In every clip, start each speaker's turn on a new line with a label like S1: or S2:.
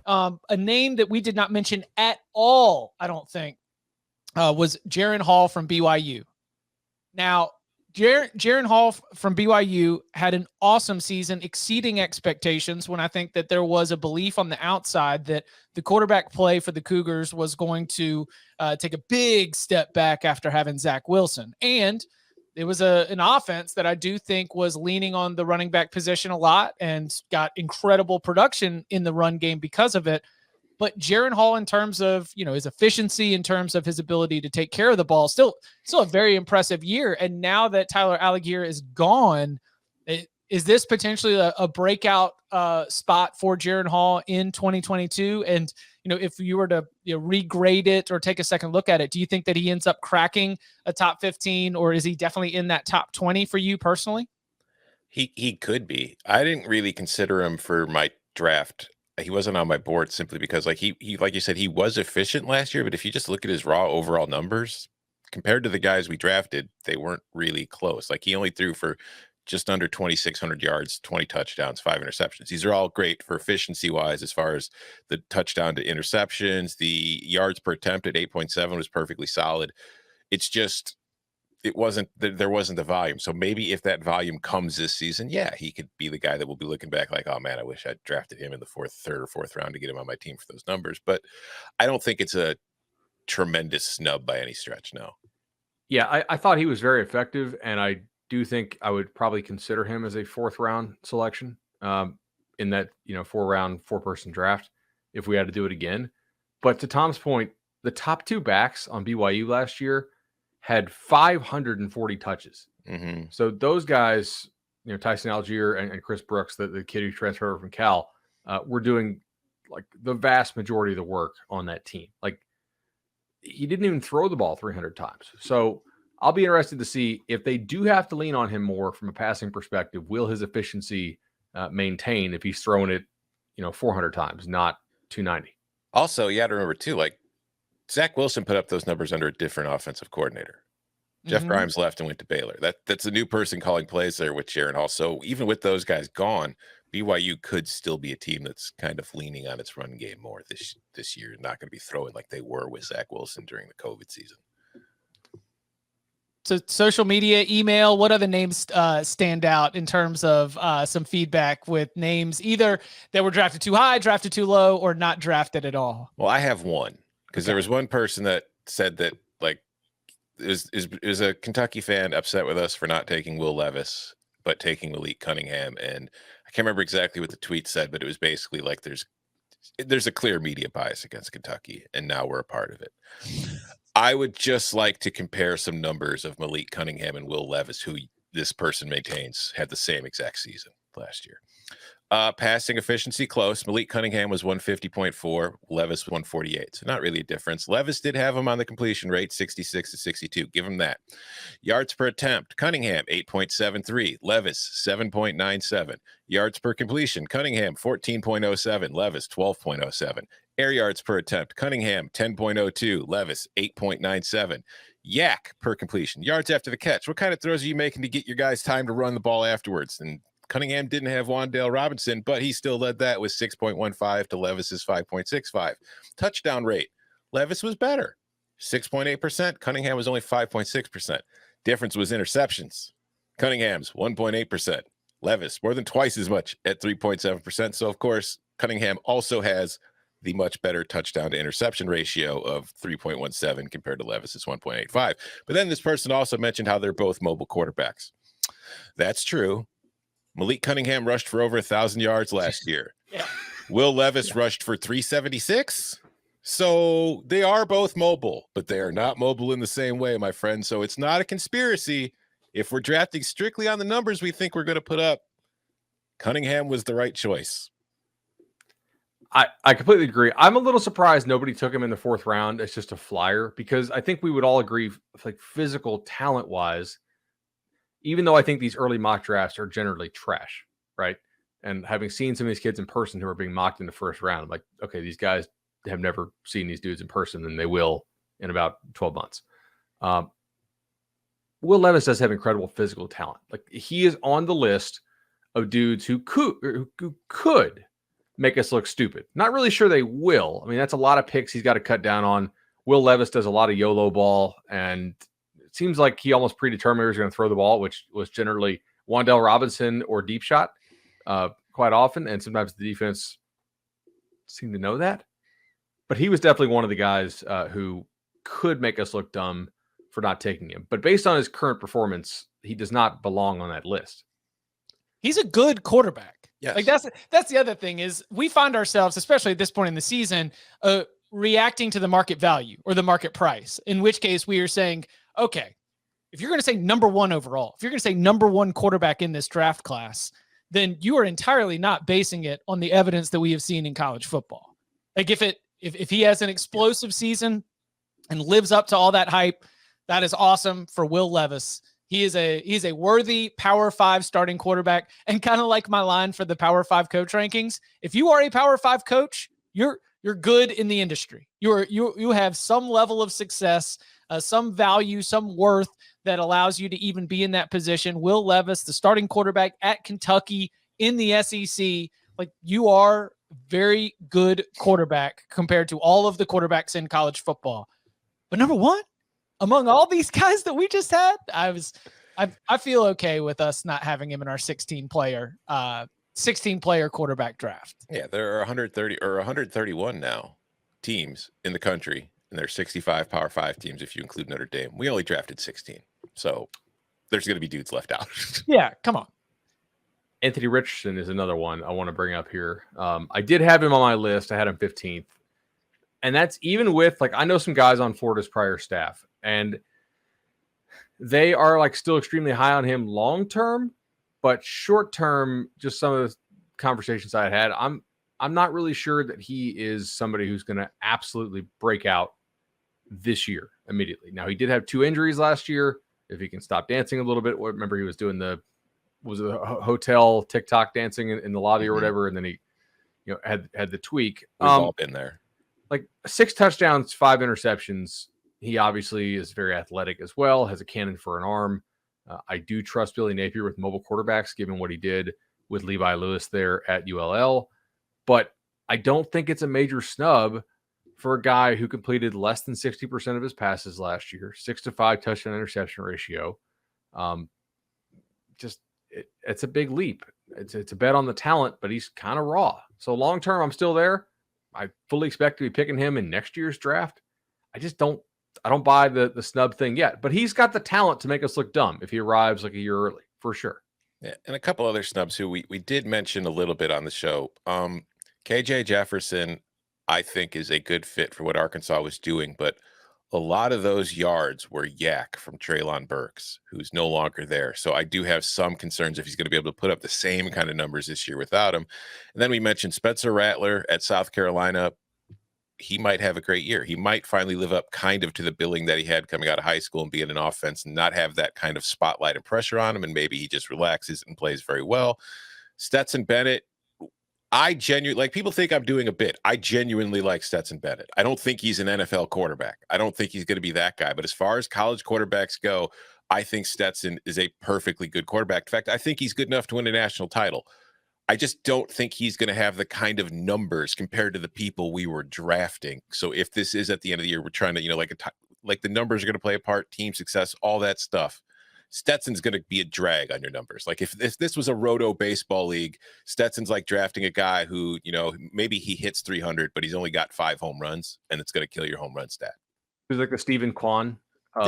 S1: A name that we did not mention at all, I don't think, was Jaren Hall from BYU. Now, Jaren Hall from BYU had an awesome season, exceeding expectations, when I think that there was a belief on the outside that the quarterback play for the Cougars was going to take a big step back after having Zach Wilson. And it was an offense that I do think was leaning on the running back position a lot and got incredible production in the run game because of it. But Jaren Hall, in terms of, his efficiency, in terms of his ability to take care of the ball, still a very impressive year. And now that Tyler Algier is gone, is this potentially a breakout spot for Jaren Hall in 2022? And, if you were to regrade it or take a second look at it, do you think that he ends up cracking a top 15, or is he definitely in that top 20 for you personally?
S2: He could be. I didn't really consider him for my draft. He wasn't on my board simply because, like like you said, he was efficient last year. But if you just look at his raw overall numbers compared to the guys we drafted, they weren't really close. Like, he only threw for just under 2,600 yards, 20 touchdowns, 5 interceptions. These are all great for efficiency wise, as far as the touchdown to interceptions. The yards per attempt at 8.7 was perfectly solid. It's just, there wasn't the volume. So maybe if that volume comes this season, yeah, he could be the guy that will be looking back like, oh man, I wish I'd drafted him in the third or fourth round to get him on my team for those numbers. But I don't think it's a tremendous snub by any stretch. No.
S3: Yeah, I thought he was very effective, and I do think I would probably consider him as a 4th round selection in that 4-round, 4-person draft if we had to do it again. But to Tom's point, the top 2 backs on BYU last year had 540 touches.
S2: Mm-hmm.
S3: So those guys, Tyson Algier and Chris Brooks, the kid who transferred over from Cal, were doing like the vast majority of the work on that team. Like, he didn't even throw the ball 300 times. So I'll be interested to see if they do have to lean on him more from a passing perspective. Will his efficiency maintain if he's throwing it, 400 times, not 290?
S2: Also, you got to remember too, like, Zach Wilson put up those numbers under a different offensive coordinator. Jeff Grimes left and went to Baylor. That's a new person calling plays there with Jaren Hall. So even with those guys gone, BYU could still be a team that's kind of leaning on its run game more this year. Not going to be throwing like they were with Zach Wilson during the COVID season.
S1: So social media, email, what other names stand out in terms of some feedback with names either that were drafted too high, drafted too low, or not drafted at all?
S2: Well, I have one, because there was one person that said that, like, is a Kentucky fan upset with us for not taking Will Levis, but taking Malik Cunningham. And I can't remember exactly what the tweet said, but it was basically like there's a clear media bias against Kentucky, and now we're a part of it. I would just like to compare some numbers of Malik Cunningham and Will Levis, who this person maintains had the same exact season last year. Passing efficiency close. Malik Cunningham was 150.4. Levis 148. So not really a difference. Levis did have him on the completion rate, 66 to 62. Give him that. Yards per attempt. Cunningham 8.73. Levis 7.97. Yards per completion. Cunningham 14.07. Levis 12.07. Air yards per attempt. Cunningham 10.02. Levis 8.97. Yak per completion. Yards after the catch. What kind of throws are you making to get your guys time to run the ball afterwards? And Cunningham didn't have Wan'Dale Robinson, but he still led that with 6.15 to Levis's 5.65. Touchdown rate. Levis was better, 6.8%. Cunningham was only 5.6%. Difference was interceptions. Cunningham's 1.8%. Levis more than twice as much at 3.7%. So, of course, Cunningham also has the much better touchdown to interception ratio of 3.17 compared to Levis's 1.85. But then this person also mentioned how they're both mobile quarterbacks. That's true. Malik Cunningham rushed for over 1,000 yards last year.
S1: Yeah.
S2: Will Levis rushed for 376. So they are both mobile, but they are not mobile in the same way, my friend. So it's not a conspiracy. If we're drafting strictly on the numbers we think we're going to put up, Cunningham was the right choice.
S3: I completely agree. I'm a little surprised nobody took him in the 4th round. It's just a flyer, because I think we would all agree, like, physical talent wise, even though I think these early mock drafts are generally trash, right? And having seen some of these kids in person who are being mocked in the 1st round, I'm like, okay, these guys have never seen these dudes in person, and they will in about 12 months. Will Levis does have incredible physical talent. Like, he is on the list of dudes who could make us look stupid. Not really sure they will. I mean, that's a lot of picks he's got to cut down on. Will Levis does a lot of YOLO ball, and it seems like he almost predetermined he was going to throw the ball, which was generally Wan'Dale Robinson or deep shot quite often, and sometimes the defense seemed to know that. But he was definitely one of the guys who could make us look dumb for not taking him. But based on his current performance, he does not belong on that list.
S1: He's a good quarterback.
S2: Yes.
S1: Like that's the other thing is we find ourselves, especially at this point in the season, reacting to the market value or the market price, in which case we are saying, okay, if you're going to say number one overall, if you're going to say number one quarterback in this draft class, then you are entirely not basing it on the evidence that we have seen in college football. Like if he has an explosive season and lives up to all that hype, that is awesome for Will Levis. He's a worthy Power 5 starting quarterback, and kind of like my line for the Power 5 coach rankings. If you are a Power 5 coach, you're good in the industry. You have some level of success, some value, some worth that allows you to even be in that position. Will Levis, the starting quarterback at Kentucky in the SEC, like you are very good quarterback compared to all of the quarterbacks in college football. But number one, among all these guys that we just had, I feel okay with us not having him in our 16 player quarterback draft.
S2: Yeah, there are 130 or 131 now teams in the country, and there's 65 Power 5 teams if you include Notre Dame. We only drafted 16, so there's going to be dudes left out.
S1: Yeah, come on.
S3: Anthony Richardson is another one I want to bring up here. I did have him on my list. I had him 15th. And that's even with, like, I know some guys on Florida's prior staff, and they are like still extremely high on him long-term, but short-term, just some of the conversations I had, I'm not really sure that he is somebody who's going to absolutely break out this year immediately. Now, he did have 2 injuries last year. If he can stop dancing a little bit, remember he was doing the hotel TikTok dancing in the lobby or whatever, and then he had the tweak.
S2: We've all been there.
S3: Like 6 touchdowns, 5 interceptions. He obviously is very athletic as well, has a cannon for an arm. I do trust Billy Napier with mobile quarterbacks, given what he did with Levi Lewis there at ULL. But I don't think it's a major snub for a guy who completed less than 60% of his passes last year, 6-5 touchdown interception ratio. It's a big leap. It's a bet on the talent, but he's kind of raw. So long term, I'm still there. I fully expect to be picking him in next year's draft. I don't buy the snub thing yet, but he's got the talent to make us look dumb if he arrives like a year early, for sure.
S2: Yeah, and a couple other snubs who we did mention a little bit on the show. KJ Jefferson, I think, is a good fit for what Arkansas was doing, but a lot of those yards were yak from Treylon Burks, who's no longer there. So I do have some concerns if he's going to be able to put up the same kind of numbers this year without him. And then we mentioned Spencer Rattler at South Carolina. He might have a great year. He might finally live up kind of to the billing that he had coming out of high school and be in an offense and not have that kind of spotlight and pressure on him. And maybe he just relaxes and plays very well. Stetson Bennett, I genuinely, like, people think I'm doing a bit. I genuinely like Stetson Bennett. I don't think he's an NFL quarterback. I don't think he's going to be that guy. But as far as college quarterbacks go, I think Stetson is a perfectly good quarterback. In fact, I think he's good enough to win a national title. I just don't think he's going to have the kind of numbers compared to the people we were drafting. So if this is at the end of the year, we're trying to, like the numbers are going to play a part, team success, all that stuff. Stetson's going to be a drag on your numbers. Like if this was a roto baseball league, Stetson's like drafting a guy who, maybe he hits 300, but he's only got 5 home runs, and it's going to kill your home run stat.
S3: He's like the Stephen Kwan of,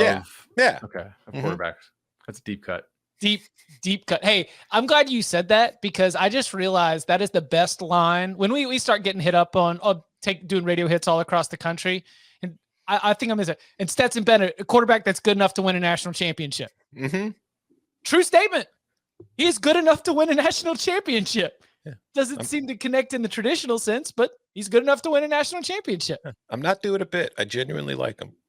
S2: yeah.
S3: Okay, of quarterbacks. That's a deep cut.
S1: Deep cut. Hey, I'm glad you said that, because I just realized that is the best line when we start getting hit up on doing radio hits all across the country. And I think I'm going to say, and Stetson Bennett, a quarterback that's good enough to win a national championship.
S2: Mm-hmm.
S1: True statement. He is good enough to win a national championship. Yeah. Doesn't seem to connect in the traditional sense, but he's good enough to win a national championship.
S2: I'm not doing a bit. I genuinely like him.